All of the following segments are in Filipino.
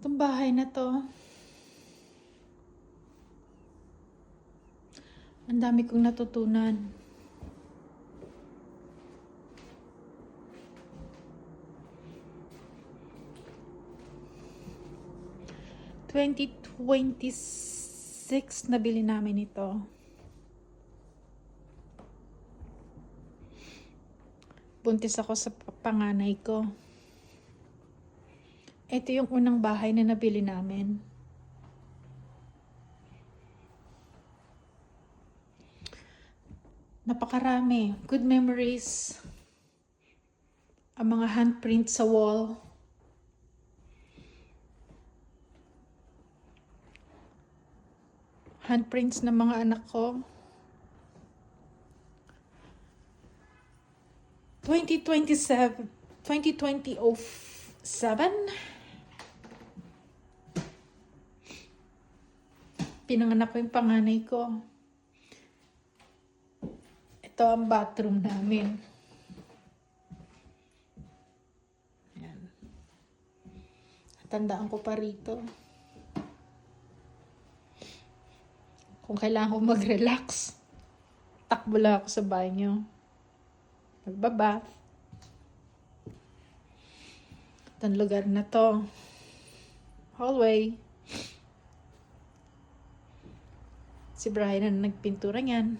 Itong bahay na to, ang dami kong natutunan. ...2026 nabili namin ito. Buntis ako sa panganay ko. Ito yung unang bahay na nabili namin. Napakarami. Good memories. Ang mga handprint sa wall. Handprints ng mga anak ko. 2027. Pinanganak ko yung panganay ko. Ito ang bathroom namin. Ayan. Tandaan ko pa rito. Kung kailangan ko mag-relax, takbo lang ako sa banyo. Magbabath. Itong lugar na to. Hallway. Si Brian na nagpintura niyan.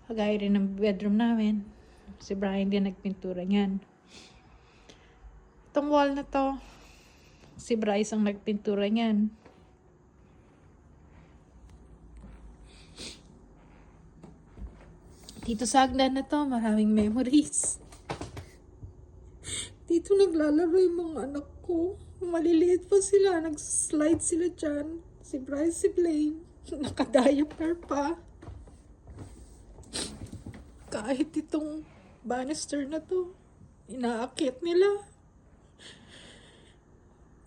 Kagaya rin ng bedroom namin. Si Brian din nagpintura niyan. Itong wall na to, si Bryce ang nagpintura niyan. Dito sa hagdan na to, maraming memories. Dito naglalaro yung mga anak ko. Maliliit pa sila, nag-slide sila dyan. Si Bryce, si Blaine, naka-diaper pa. Kahit itong banister na to, inaakit nila.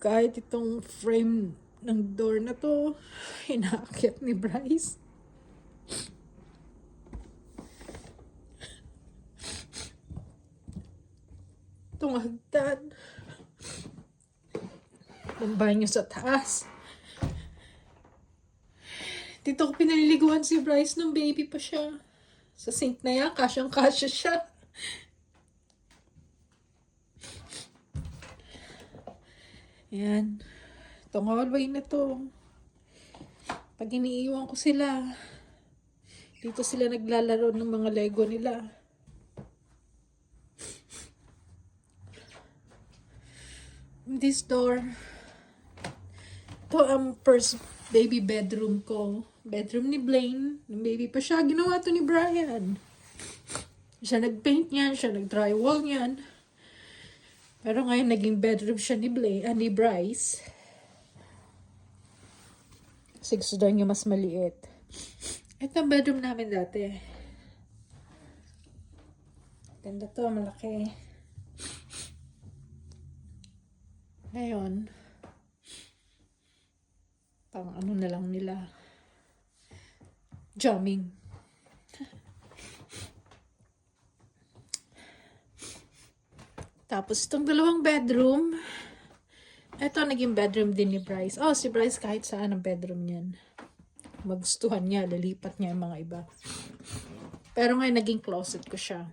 Kahit itong frame ng door na to, inaakit ni Bryce. Itong hagdan. Yung banyo sa taas. Dito ko pinaliliguan si Bryce nung baby pa siya. Sa sink na yan, kasyang-kasya siya. Yan. Itong hallway na to. Pag iniiwan ko sila, dito sila naglalaro ng mga Lego nila. This door, ito ang first baby bedroom ko. Bedroom ni Blaine. Nung baby pa siya, ginawa to ni Brian. Siya nag-paint niyan, siya nag-drywall niyan. Pero ngayon, naging bedroom siya ni ni Bryce. Kasi gusto daw niya mas maliit. Ito ang bedroom namin dati. Ganda to, malaki. Ngayon, pang ano na lang nila. Jamming. Tapos itong dalawang bedroom, ito naging bedroom din ni Bryce. Oh, si Bryce kahit saan ang bedroom niyan. Magustuhan niya, lilipat niya yung mga iba. Pero ngayon naging closet ko siya.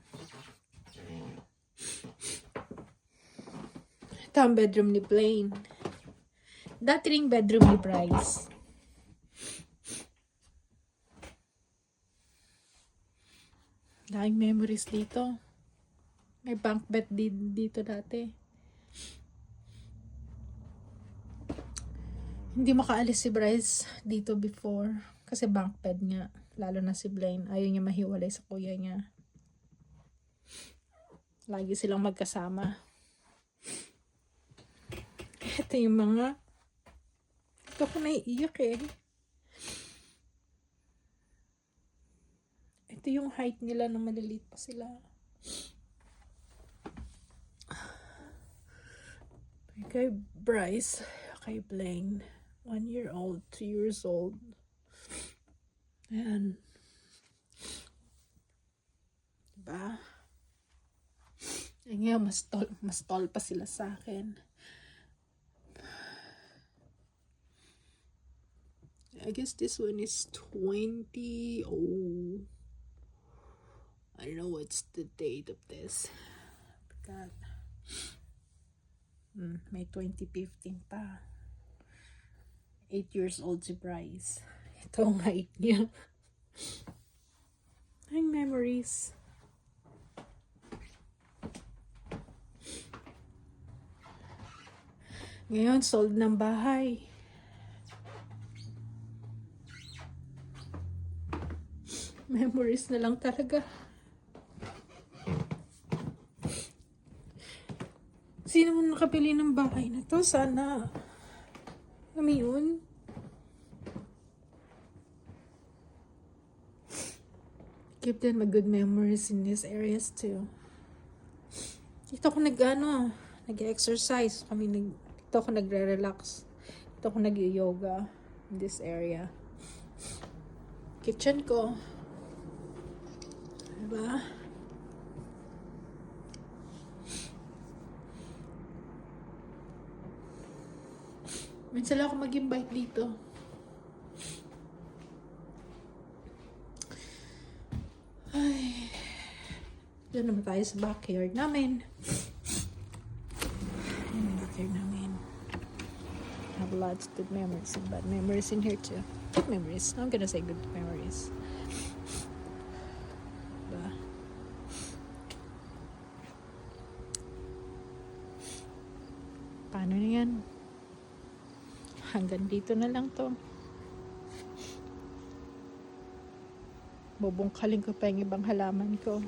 Ito ang bedroom ni Blaine. Dati ring bedroom ni Bryce. Daming memories dito. May bunk bed din dito dati. Hindi makaalis si Bryce dito before. Kasi bunk bed nga. Lalo na si Blaine. Ayaw niya mahiwalay sa kuya niya. Lagi silang magkasama. Ito yung mga... Ito ko naiiyak eh. Ito yung height nila na maliliit pa sila. Kay Bryce, kay Blaine, 1 year old, 2 years old. Ayan. Diba? Ngayon, mas tall pa sila sa akin. I guess this one is 20. Oh, I don't know what's the date of this. God. May 2015 pa. 8 years old si Bryce. Ito ang height niya. Ay, memories. Ngayon, sold ng bahay. Memories na lang talaga. Sino man nakabili ng bahay na to? Sana. Alam mo yun? Give them a good memories in these areas too. Dito ako nag-exercise. Dito ako nagre-relax. Dito ako nag-yoga in this area. Kitchen ko. Diba? Minsan lang ako mag-invite dito. Ay. Doon naman tayo sa backyard namin. Yung backyard namin. I have lots of good memories and bad memories in here too. Good memories. I'm gonna say good memories. Diba? Paano na yan? Hanggang dito na lang to. Bubungkalin ko pa yung ibang halaman ko.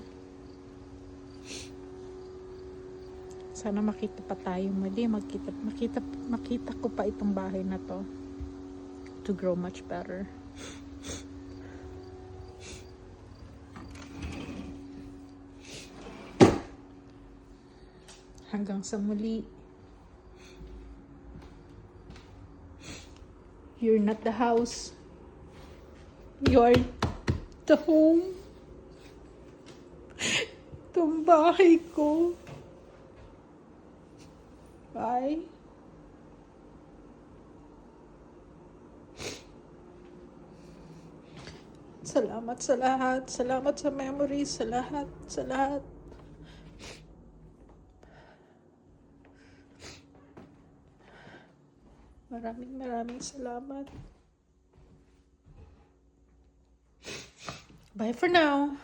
Sana makita pa tayo muli. Makita ko pa itong bahay na to. To grow much better. Hanggang sa muli. You're not the house. You're the home. Itong bahay ko. Bye. Salamat sa lahat. Salamat sa memories. Sa lahat. Sa lahat. Maraming salamat. Bye for now.